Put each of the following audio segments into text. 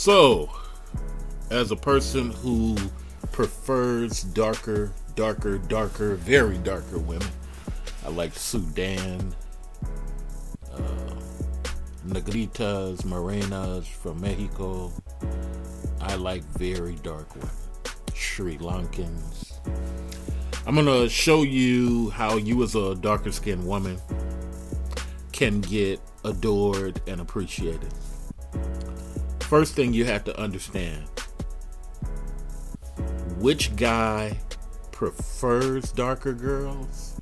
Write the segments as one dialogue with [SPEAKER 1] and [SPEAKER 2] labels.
[SPEAKER 1] So, as a person who prefers darker, very darker women, I like Sudan, Negritas, Morenas from Mexico. I like very dark women, Sri Lankans. I'm going to show you how you as a darker skinned woman can get adored and appreciated. First thing you have to understand, which guy prefers darker girls,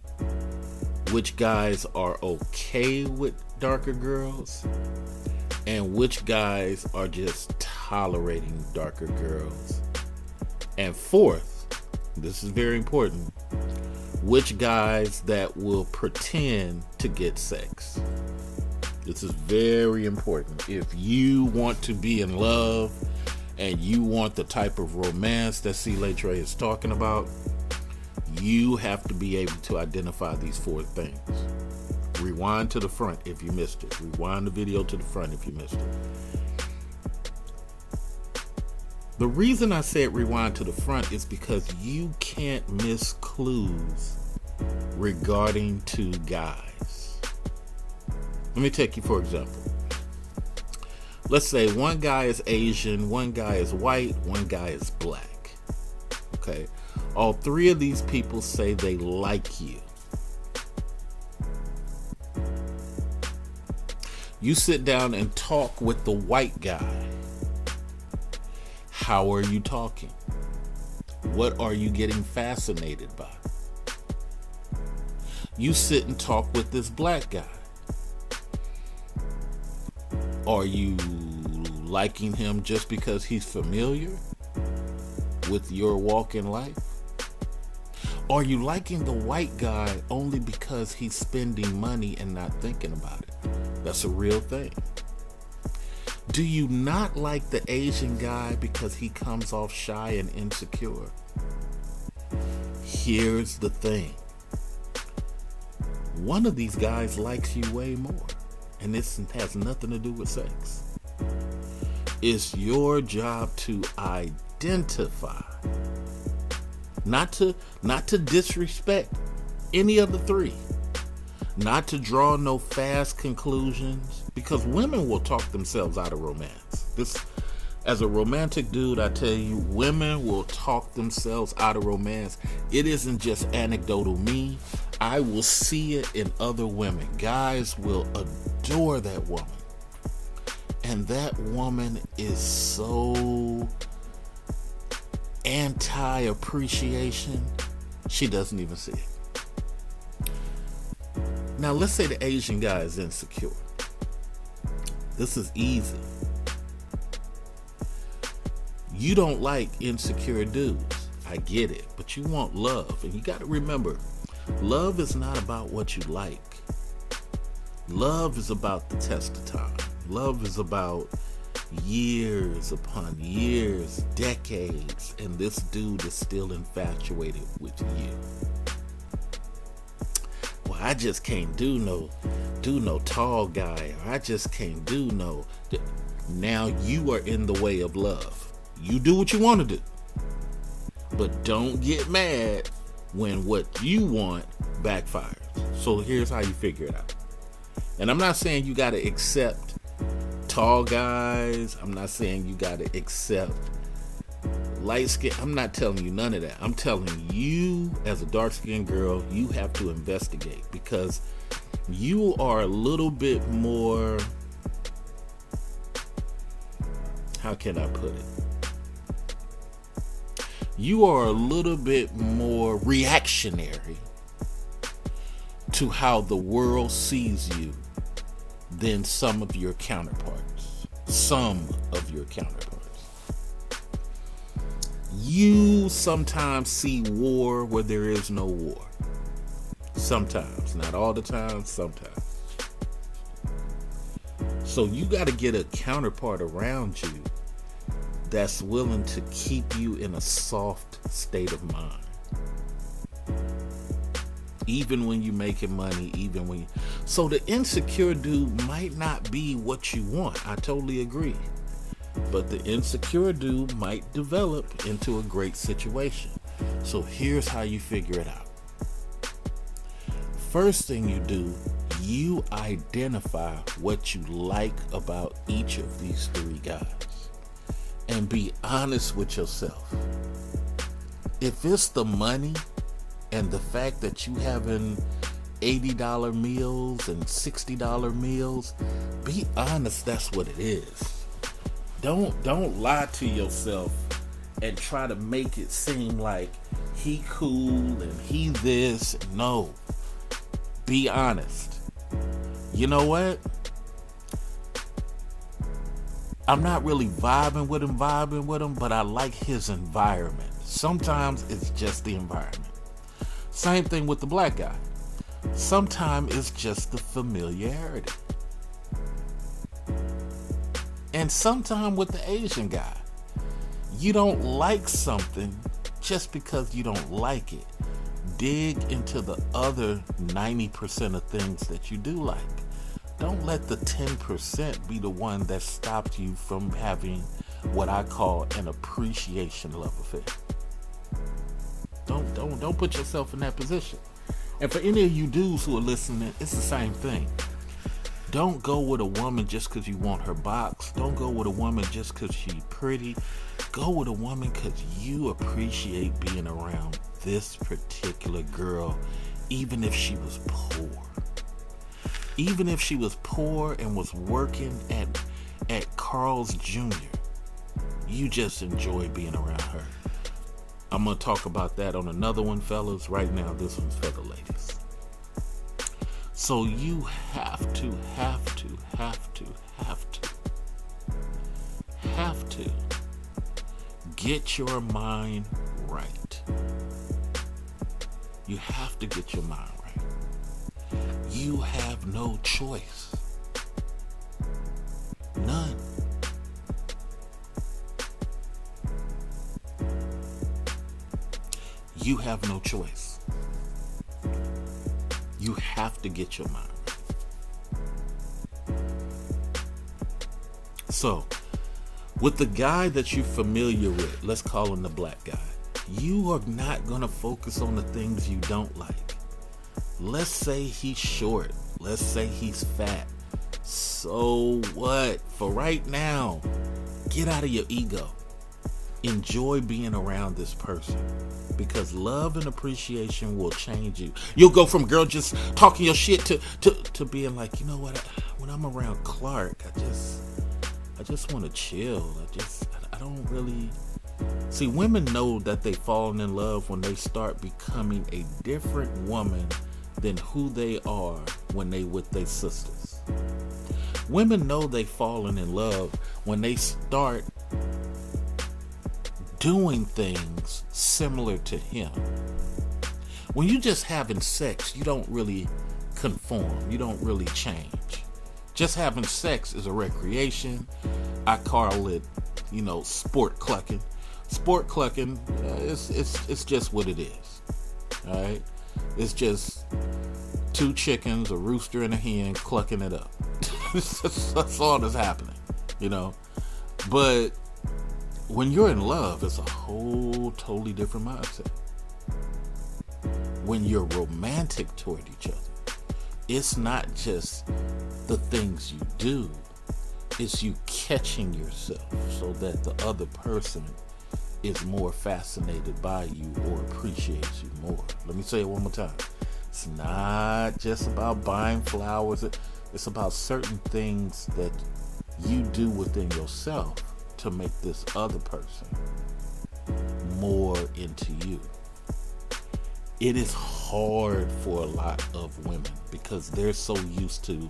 [SPEAKER 1] which guys are okay with darker girls, and which guys are just tolerating darker girls. And fourth, this is very important, which guys that will pretend to get sex. This is very important. If you want to be in love and you want the type of romance that C. Latre is talking about, you have to be able to identify these four things. Rewind to the front if you missed it. Rewind the video to the front if you missed it. The reason I said rewind to the front is because you can't miss clues regarding to guys. Let me take you for example. Let's say one guy is Asian, one guy is white, one guy is black. Okay. All three of these people say they like you. You sit down and talk with the white guy. How are you talking? What are you getting fascinated by? You sit and talk with this black guy. Are you liking him just because he's familiar with your walk in life? Are you liking the white guy only because he's spending money and not thinking about it? That's a real thing. Do you not like the Asian guy because he comes off shy and insecure? Here's the thing. One of these guys likes you way more, and this has nothing to do with sex. It's your job to identify, not to disrespect any of the three, not to draw no fast conclusions, because women will talk themselves out of romance. This, as a romantic dude, I tell you, women will talk themselves out of romance. It isn't just anecdotal me. I will see it in other women. Guys will adore that woman. And that woman is so anti-appreciation, she doesn't even see it. Now, let's say the Asian guy is insecure. This is easy. You don't like insecure dudes. I get it. But you want love. And you got to remember, love is not about what you like. Love is about the test of time. Love is about years upon years, decades, and this dude is still infatuated with you. Well, I just can't do no tall guy, or I just can't do no. Now you are in the way of love. You do what you want to do, but don't get mad when what you want backfires. So here's how you figure it out. And I'm not saying you got to accept tall guys. I'm not saying you got to accept light skin. I'm not telling you none of that. I'm telling you, as a dark skinned girl, you have to investigate, because you are a little bit more, how can I put it? You are a little bit more reactionary to how the world sees you than some of your counterparts. You sometimes see war where there is no war. Sometimes, not all the time, sometimes. So you got to get a counterpart around you that's willing to keep you in a soft state of mind. Even when you're making money, so the insecure dude might not be what you want. I totally agree. but the insecure dude might develop into a great situation. So here's how you figure it out. First thing you do, you identify what you like about each of these three guys and be honest with yourself. If it's the money and the fact that you having $80 meals and $60 meals, be honest, that's what it is. Don't lie to yourself and try to make it seem like he cool and he this. No. Be honest. You know what? I'm not really vibing with him, but I like his environment. Sometimes it's just the environment. Same thing with the black guy. Sometimes it's just the familiarity. And sometimes with the Asian guy, you don't like something just because you don't like it. Dig into the other 90% of things that you do like. Don't let the 10% be the one that stopped you from having what I call an appreciation love affair. Don't put yourself in that position. And for any of you dudes who are listening, it's the same thing. Don't go with a woman just because you want her box. Don't go with a woman just because she's pretty. Go with a woman because you appreciate being around this particular girl, even if she was poor. Even if she was poor and was working at Carl's Jr., you just enjoy being around her. I'm going to talk about that on another one, fellas. Right now, this one's for the ladies. So you have to get your mind right. You have to get your mind right. You have no choice. None. You have no choice. You have to get your mind right. So, with the guy that you're familiar with, let's call him the black guy, you are not going to focus on the things you don't like. Let's say he's short. Let's say he's fat. So what? For right now, get out of your ego. Enjoy being around this person, because love and appreciation will change you. You'll go from girl just talking your shit to being like, you know what? When I'm around Clark, I just want to chill. I don't really see. Women know that they fallen in love when they start becoming a different woman than who they are when they with their sisters. Women know they fallen in love when they start doing things similar to him. When you just having sex, you don't really conform. You don't really change. Just having sex is a recreation. I call it, sport clucking. Sport clucking, it's just what it is. All right? It's just two chickens, a rooster and a hen clucking it up. That's all that's happening, But when you're in love, it's a whole totally different mindset. When you're romantic toward each other, it's not just the things you do, it's you catching yourself so that the other person is more fascinated by you or appreciates you more. Let me say it one more time. It's not just about buying flowers. It's about certain things that you do within yourself to make this other person more into you. It is hard for a lot of women because they're so used to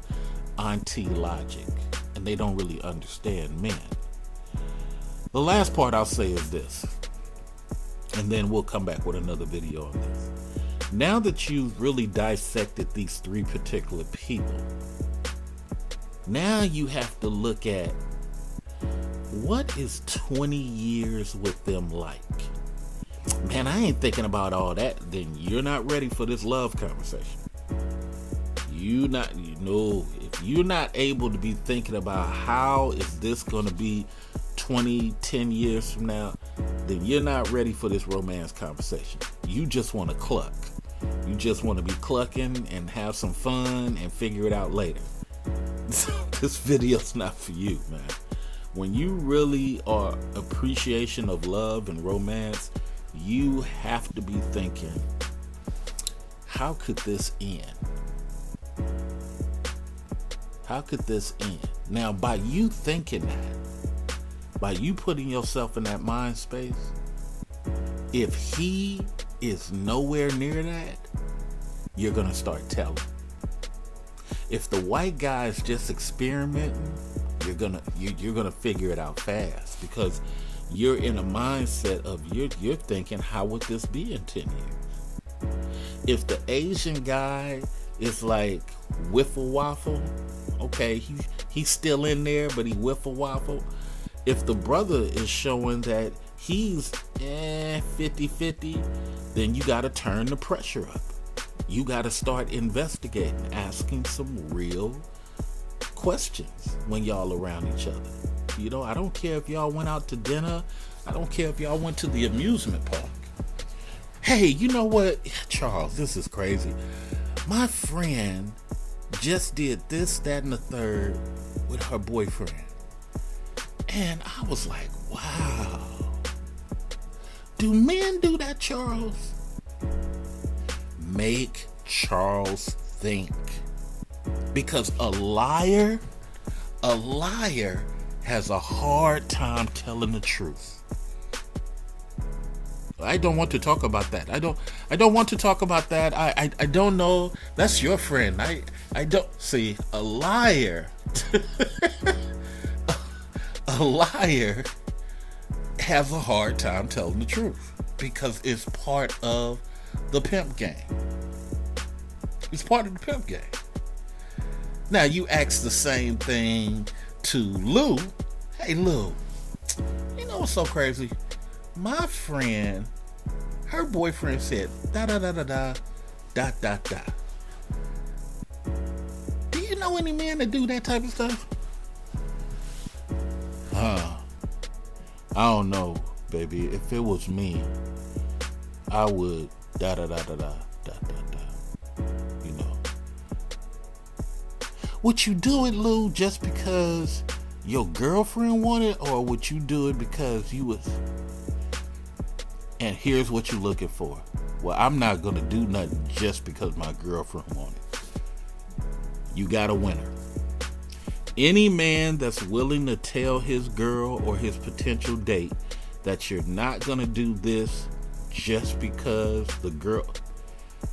[SPEAKER 1] auntie logic and they don't really understand men. The last part I'll say is this, and then we'll come back with another video on this. Now that you've really dissected these three particular people, now you have to look at what is 20 years with them like. Man, I ain't thinking about all that. Then you're not ready for this love conversation. If you're not able to be thinking about how is this going to be 10 years from now, then you're not ready for this romance conversation. You just want to cluck. You just want to be clucking and have some fun and figure it out later. This video's not for you, man. When you really are appreciation of love and romance, you have to be thinking, how could this end? How could this end? Now, by you thinking that, by you putting yourself in that mind space, if he is nowhere near that, you're going to start telling. If the white guy is just experimenting, you're gonna figure it out fast, because you're in a mindset of you're thinking, how would this be in 10 years? If the Asian guy is like wiffle waffle, okay, he's still in there, but he wiffle waffle. If the brother is showing that he's 50-50, then you got to turn the pressure up. You got to start investigating, asking some real questions when y'all around each other. You know, I don't care if y'all went out to dinner. I don't care if y'all went to the amusement park. Hey, you know what, Charles, this is crazy. My friend just did this, that, and the third with her boyfriend. And I was like, wow. Do men do that, Charles? Make Charles think. Because a liar has a hard time telling the truth. I don't want to talk about that. I don't want to talk about that. I don't know. That's your friend. I don't see a liar. A liar has a hard time telling the truth because it's part of the pimp game. It's part of the pimp game. Now you ask the same thing to Lou. Hey Lou, you know what's so crazy? My friend, her boyfriend said da da da da da dot dot dot. Do you know any men that do that type of stuff? I don't know, baby. If it was me, I would da da da da da da da da. You know. Would you do it, Lou, just because your girlfriend wanted, or would you do it because you was? And here's what you're looking for. Well, I'm not gonna do nothing just because my girlfriend wanted. You got a winner. Any man that's willing to tell his girl or his potential date that you're not gonna do this just because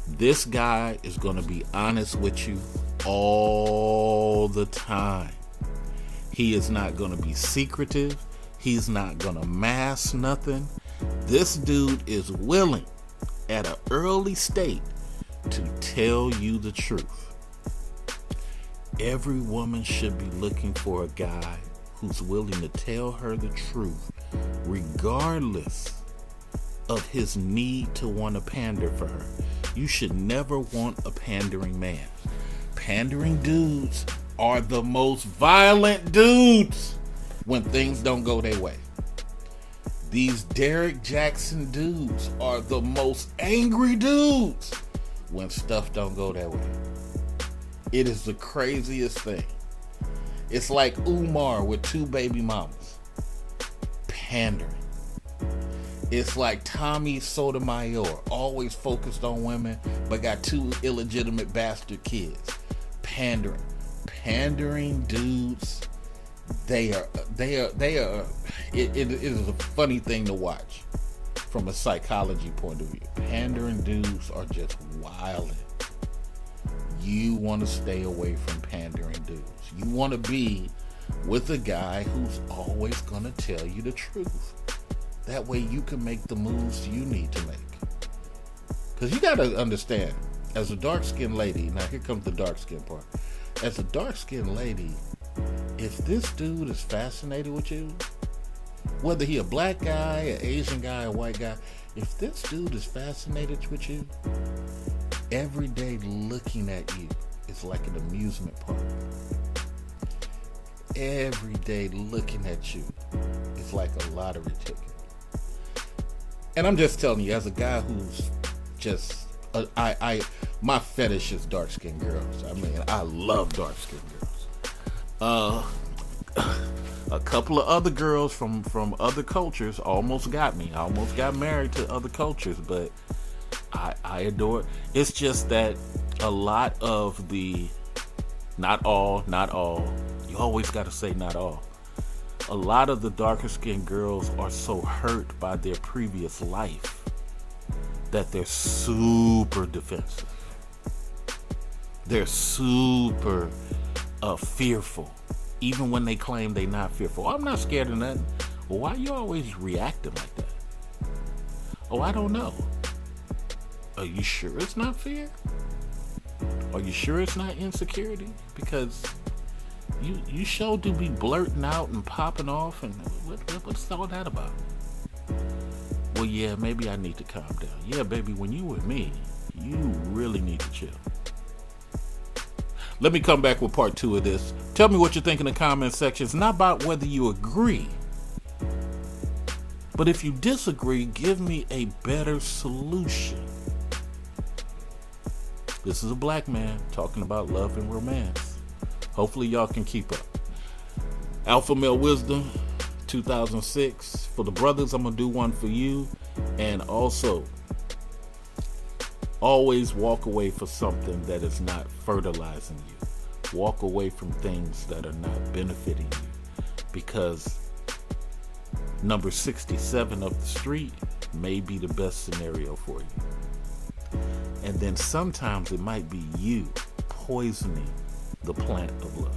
[SPEAKER 1] this guy is gonna be honest with you all the time. He is not gonna be secretive. He's not gonna mask nothing. This dude is willing at an early state to tell you the truth. Every woman should be looking for a guy who's willing to tell her the truth, regardless of his need to want to pander for her. You should never want a pandering man. Pandering dudes are the most violent dudes when things don't go their way. These Derek Jackson dudes are the most angry dudes when stuff don't go their way. It is the craziest thing. It's like Umar with 2 baby mamas. Pandering. It's like Tommy Sotomayor, always focused on women, but got 2 illegitimate bastard kids. Pandering. Pandering dudes, it is a funny thing to watch from a psychology point of view. Pandering dudes are just wildin'. You want to stay away from pandering dudes. You want to be with a guy who's always going to tell you the truth. That way you can make the moves you need to make. Because you got to understand, as a dark-skinned lady, now here comes the dark-skinned part. As a dark-skinned lady, if this dude is fascinated with you, whether he a black guy, an Asian guy, a white guy, if this dude is fascinated with you, every day looking at you is like an amusement park. Every day looking at you It's like a lottery ticket. And I'm just telling you, as a guy who's just, my fetish is dark-skinned girls. I mean, I love dark-skinned girls. A couple of other girls from other cultures almost got me. I almost got married to other cultures, but I adore it. It's just that a lot of the, not all, you always got to say not all. A lot of the darker skinned girls are so hurt by their previous life that they're super defensive. They're super fearful. Even when they claim they're not fearful. Oh, I'm not scared of nothing. Well, why are you always reacting like that? Oh, I don't know. Are you sure it's not fear? Are you sure it's not insecurity? Because you sure do be blurting out and popping off, and what's all that about? Well, yeah, maybe I need to calm down. Yeah, baby, when you with me, you really need to chill. Let me come back with part 2 of this. Tell me what you think in the comment section. It's not about whether you agree, but if you disagree, give me a better solution. This is a black man talking about love and romance. Hopefully y'all can keep up. Alpha Male Wisdom 2006. For the brothers, I'm going to do one for you. And also, always walk away for something that is not fertilizing you. Walk away from things that are not benefiting you. Because number 67 up the street may be the best scenario for you. And then sometimes it might be you poisoning the plant of love.